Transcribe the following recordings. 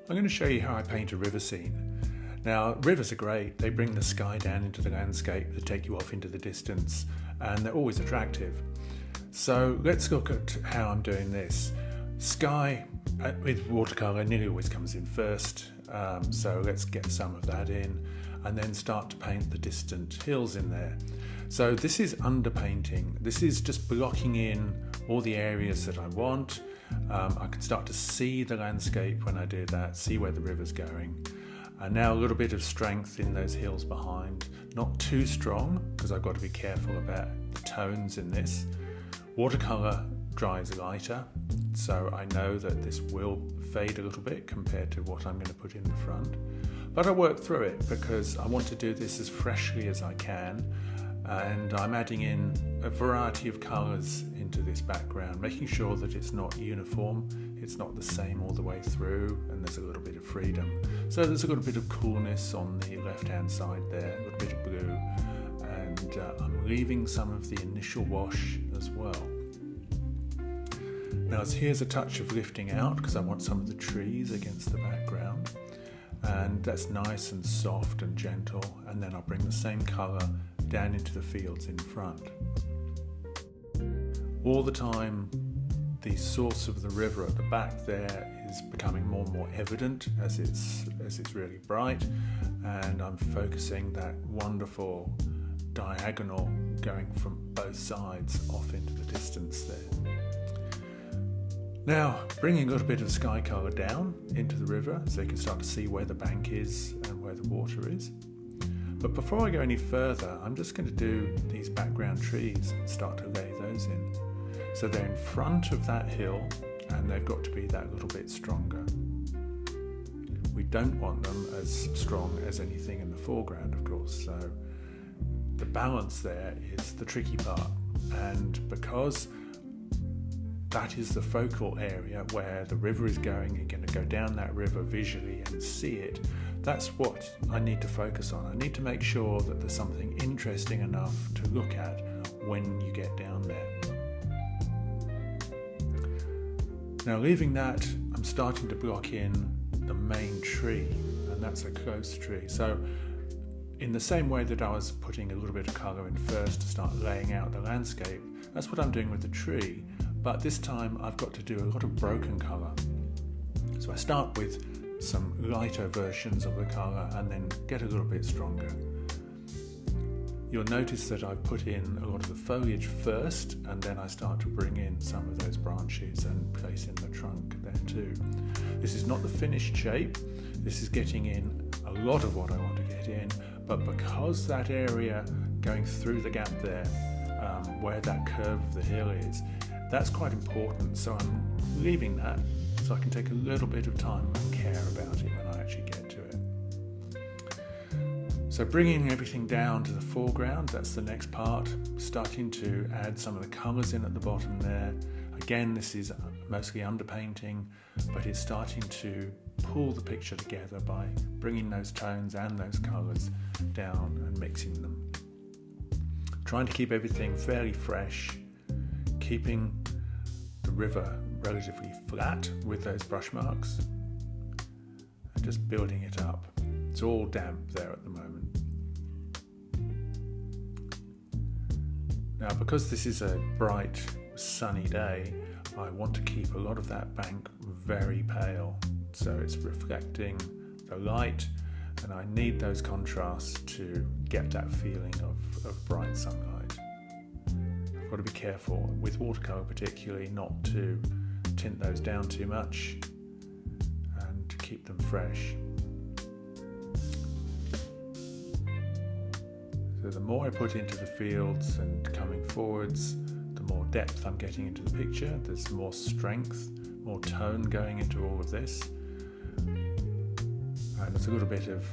I'm going to show you how I paint a river scene. Now, rivers are great. They bring the sky down into the landscape, they take you off into the distance, and they're always attractive. So let's look at how I'm doing this. Sky with watercolour nearly always comes in first, so let's get some of that in and then start to paint the distant hills in there. So this is underpainting. This is just blocking in all the areas that I want. I can start to see the landscape when I do that, see where the river's going. And now a little bit of strength in those hills behind, not too strong because I've got to be careful about the tones in this. Watercolour dries lighter, so I know that this will fade a little bit compared to what I'm going to put in the front. But I work through it because I want to do this as freshly as I can, and I'm adding in a variety of colours into this background, making sure that it's not uniform, it's not the same all the way through, and there's a little bit of freedom. So there's a little bit of coolness on the left hand side there, a little bit of blue, and I'm leaving some of the initial wash as well. Now here's a touch of lifting out because I want some of the trees against the background, and that's nice and soft and gentle, and then I'll bring the same colour down into the fields in front. All the time the source of the river at the back there is becoming more and more evident as it's really bright, and I'm focusing that wonderful diagonal going from both sides off into the distance there. Now bringing a little bit of sky colour down into the river so you can start to see where the bank is and where the water is. But before I go any further, I'm just going to do these background trees and start to lay those in. So they're in front of that hill and they've got to be that little bit stronger. We don't want them as strong as anything in the foreground, of course, so the balance there is the tricky part. And because that is the focal area where the river is going, you're going to go down that river visually and see it. That's what I need to focus on. I need to make sure that there's something interesting enough to look at when you get down there. Now leaving that, I'm starting to block in the main tree, and that's a close tree. So in the same way that I was putting a little bit of colour in first to start laying out the landscape, that's what I'm doing with the tree. But this time I've got to do a lot of broken colour. So I start with some lighter versions of the colour and then get a little bit stronger. You'll notice that I've put in a lot of the foliage first, and then I start to bring in some of those branches and place in the trunk there too. This is not the finished shape, this is getting in a lot of what I want to get in, but because that area going through the gap there, where that curve of the hill is, that's quite important, so I'm leaving that so I can take a little bit of time and care about it when I actually get to it. So bringing everything down to the foreground, that's the next part, starting to add some of the colours in at the bottom there. Again, this is mostly underpainting, but it's starting to pull the picture together by bringing those tones and those colours down and mixing them. Trying to keep everything fairly fresh, keeping the river relatively flat with those brush marks, and just building it up. It's all damp there at the moment. Now, because this is a bright, sunny day, I want to keep a lot of that bank very pale, so it's reflecting the light, and I need those contrasts to get that feeling of bright sunlight. I've got to be careful with watercolour particularly not to tint those down too much and to keep them fresh. So the more I put into the fields and coming forwards, the more depth I'm getting into the picture. There's more strength, more tone going into all of this, and there's a little bit of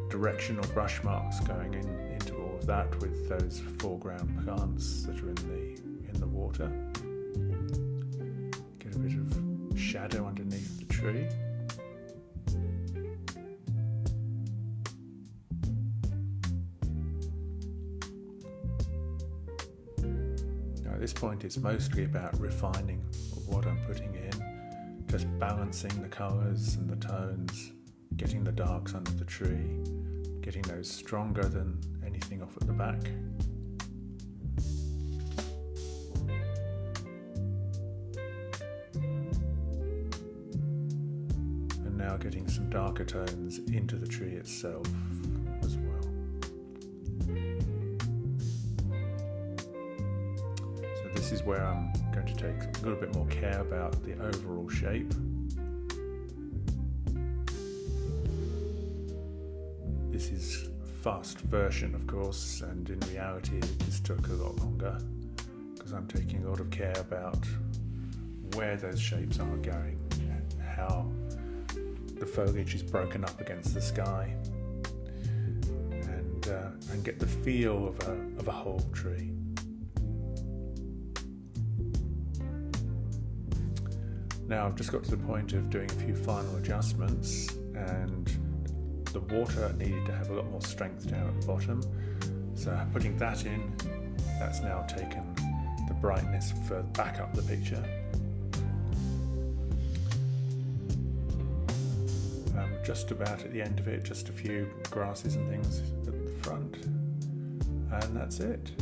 directional brush marks going into all of that with those foreground plants that are in the water. Get a bit of shadow underneath the tree. this point it's mostly about refining what I'm putting in, just balancing the colours and the tones, getting the darks under the tree, getting those stronger than anything off at the back. And now getting some darker tones into the tree itself as well. This is where I'm going to take a little bit more care about the overall shape. This is a fast version, of course, and in reality this took a lot longer because I'm taking a lot of care about where those shapes are going, how the foliage is broken up against the sky, and get the feel of a whole tree. Now I've just got to the point of doing a few final adjustments, and the water needed to have a lot more strength down at the bottom. So putting that in, that's now taken the brightness further back up the picture. Just about at the end of it, just a few grasses and things at the front, and that's it.